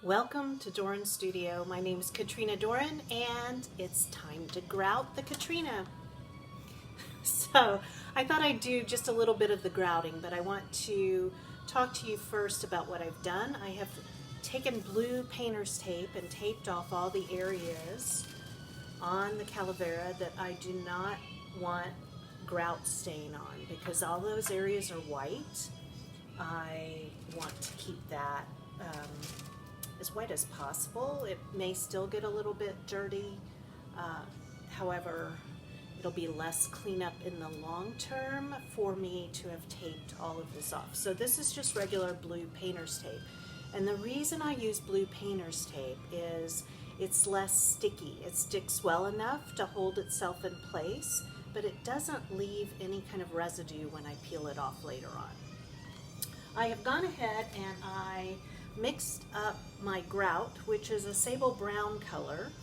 Welcome to Doran Studio. My name is Katrina Doran and it's time to grout the Katrina. So I thought I'd do just a little bit of the grouting, but I want to talk to you first about what I've done. I have taken blue painter's tape and taped off all the areas on the calavera that I do not want grout stain on, because all those areas are white. I want to keep that as white as possible. It may still get a little bit dirty, however, it'll be less cleanup in the long term for me to have taped all of this off. So this is just regular blue painter's tape. And the reason I use blue painter's tape is it's less sticky. It sticks well enough to hold itself in place, but it doesn't leave any kind of residue when I peel it off later on. I have gone ahead and I mixed up my grout, which is a sable brown color,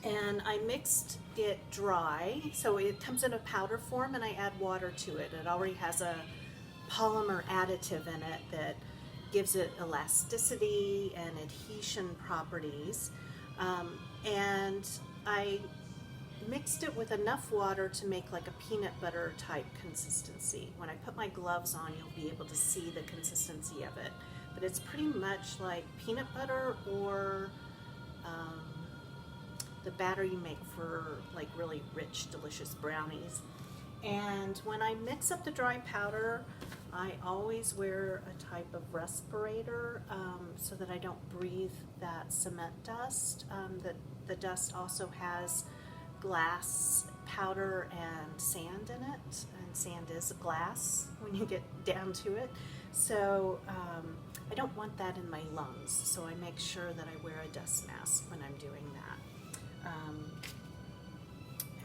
and I mixed it dry, so it comes in a powder form, and I add water to it. It already has a polymer additive in it that gives it elasticity and adhesion properties, and I mixed it with enough water to make like a peanut butter type consistency. When I put my gloves on, you'll be able to see the consistency of it. But it's pretty much like peanut butter or the batter you make for like really rich, delicious brownies. And when I mix up the dry powder, I always wear a type of respirator so that I don't breathe that cement dust. The dust also has glass powder and sand in it, and sand is glass when you get down to it. So I don't want that in my lungs, so I make sure that I wear a dust mask when I'm doing that. I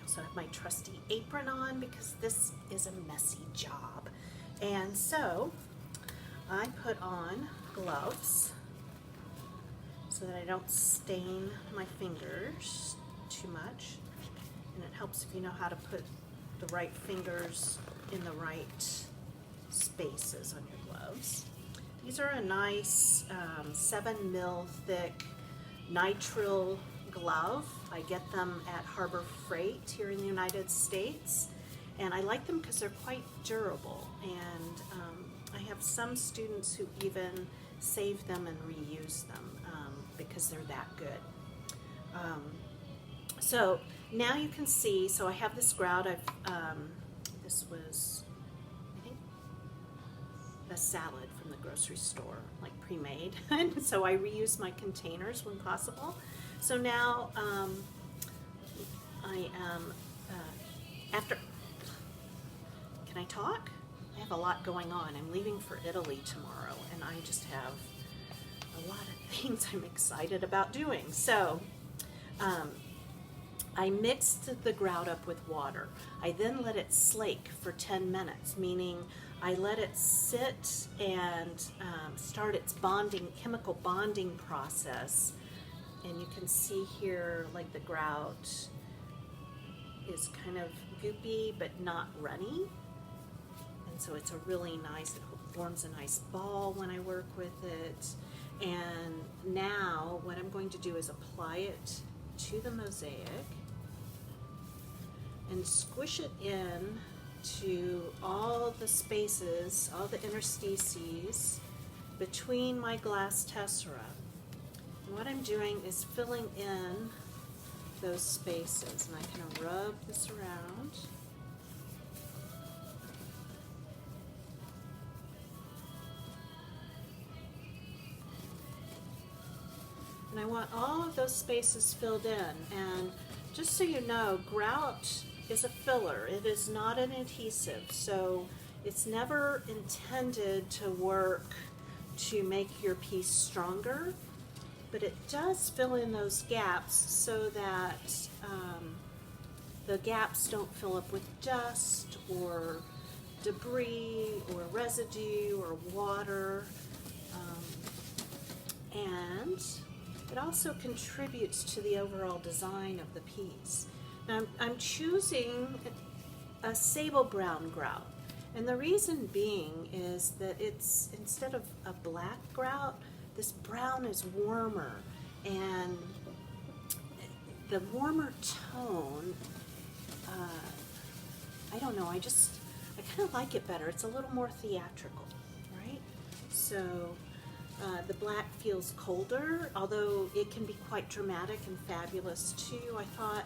also have my trusty apron on because this is a messy job. And so I put on gloves so that I don't stain my fingers too much. And it helps if you know how to put the right fingers in the right spaces on your gloves. These are a nice 7 mil thick nitrile glove. I get them at Harbor Freight here in the United States, and I like them because they're quite durable, and I have some students who even save them and reuse them because they're that good. So now you can see, so I have this grout. This was, I think, a salad from the grocery store, like pre-made. And so I reuse my containers when possible. So now I am, can I talk? I have a lot going on. I'm leaving for Italy tomorrow, and I just have a lot of things I'm excited about doing. So I mixed the grout up with water. I then let it slake for 10 minutes, meaning I let it sit and start its chemical bonding process. And you can see here, like, the grout is kind of goopy but not runny. And so it's a really nice, it forms a nice ball when I work with it. And now what I'm going to do is apply it to the mosaic and squish it in to all the spaces, all the interstices between my glass tessera. And what I'm doing is filling in those spaces, and I kind of rub this around. And I want all of those spaces filled in. And just so you know, grout is a filler. It is not an adhesive, so it's never intended to work to make your piece stronger, but it does fill in those gaps so that the gaps don't fill up with dust or debris or residue or water, and it also contributes to the overall design of the piece. Now, I'm choosing a sable brown grout, and the reason being is that it's, instead of a black grout, this brown is warmer, and the warmer tone, I don't know, I kind of like it better. It's a little more theatrical, right? So the black feels colder, although it can be quite dramatic and fabulous too. I thought,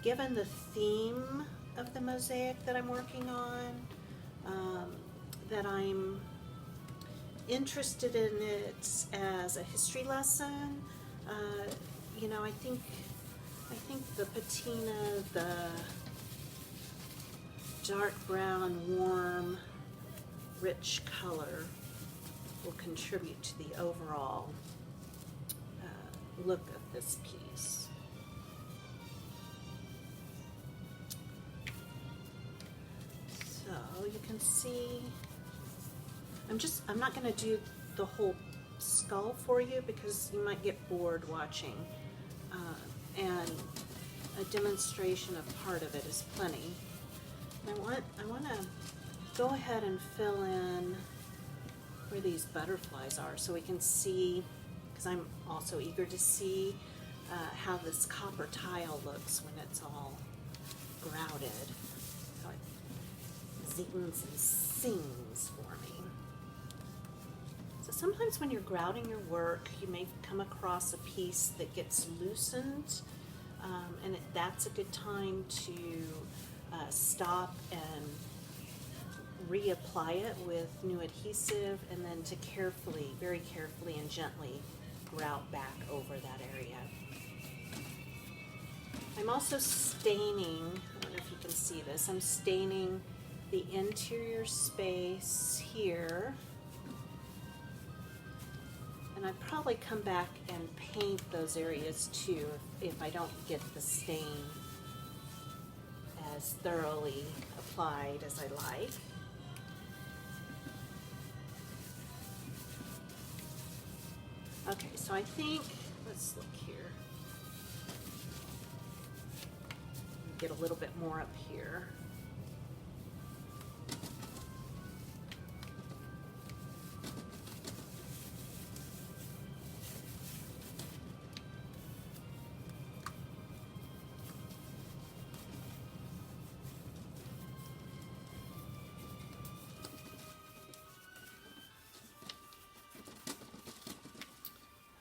given the theme of the mosaic that I'm working on, that I'm interested in it as a history lesson. You know, I think the patina, the dark brown, warm, rich color will contribute to the overall look of this piece. So you can see, I'm not going to do the whole skull for you because you might get bored watching, and a demonstration of part of it is plenty. I want to go ahead and fill in where these butterflies are so we can see, because I'm also eager to see how this copper tile looks when it's all grouted. How it zings and sings for me. So sometimes when you're grouting your work, you may come across a piece that gets loosened, and that's a good time to stop and reapply it with new adhesive, and then to carefully, very carefully and gently grout back over that area. I'm also staining, I don't know if you can see this, I'm staining the interior space here, and I'd probably come back and paint those areas too if I don't get the stain as thoroughly applied as I like. Okay, so I think, let's look here. Get a little bit more up here.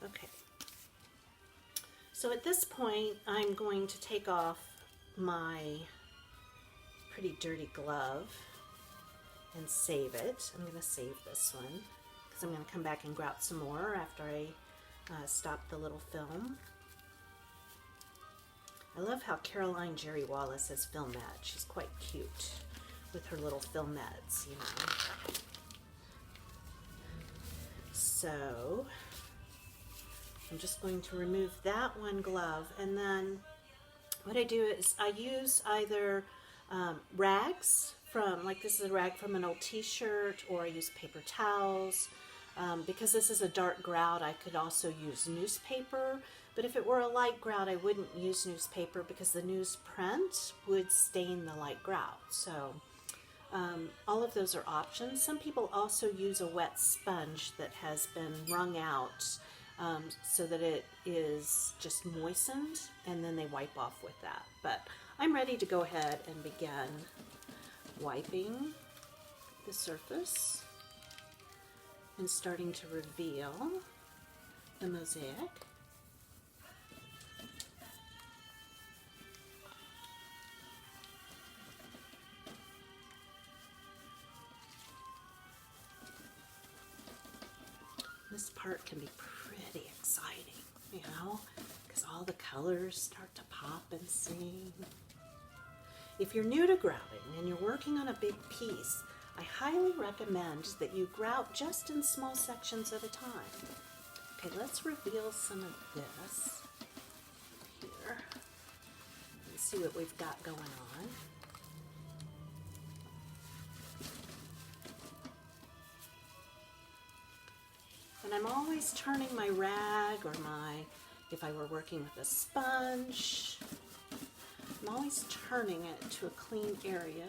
Okay. So at this point, I'm going to take off my pretty dirty glove and save it. I'm going to save this one because I'm going to come back and grout some more after I stop the little film. I love how Caroline Jerry Wallace has filmed that. She's quite cute with her little filmettes, you know. So I'm just going to remove that one glove, and then what I do is I use either rags from, like this is a rag from an old t-shirt, or I use paper towels. Because this is a dark grout, I could also use newspaper, but if it were a light grout, I wouldn't use newspaper because the newsprint would stain the light grout. So all of those are options. Some people also use a wet sponge that has been wrung out so that it is just moistened, and then they wipe off with that. But I'm ready to go ahead and begin wiping the surface and starting to reveal the mosaic. This part can be pretty exciting, you know, because all the colors start to pop and sing. If you're new to grouting and you're working on a big piece, I highly recommend that you grout just in small sections at a time. Okay, let's reveal some of this here and see what we've got going on. And I'm always turning my rag, or if I were working with a sponge, I'm always turning it to a clean area.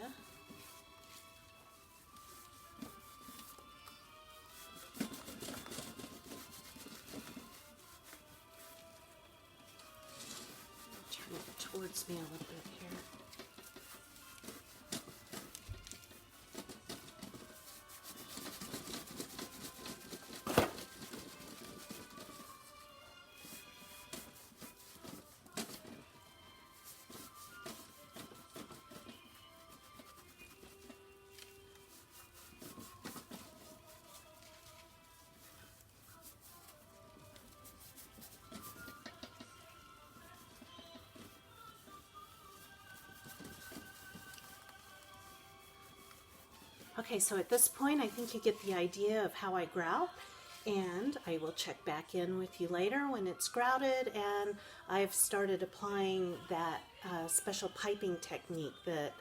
hurts me a little bit here. Okay, so at this point, I think you get the idea of how I grout, and I will check back in with you later when it's grouted and I've started applying that special piping technique that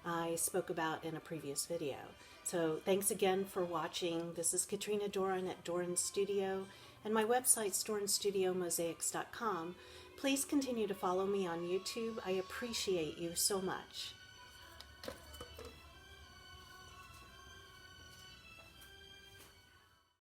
I spoke about in a previous video. So thanks again for watching. This is Katrina Doran at Doran Studio, and my website's doranstudiomosaics.com. Please continue to follow me on YouTube. I appreciate you so much.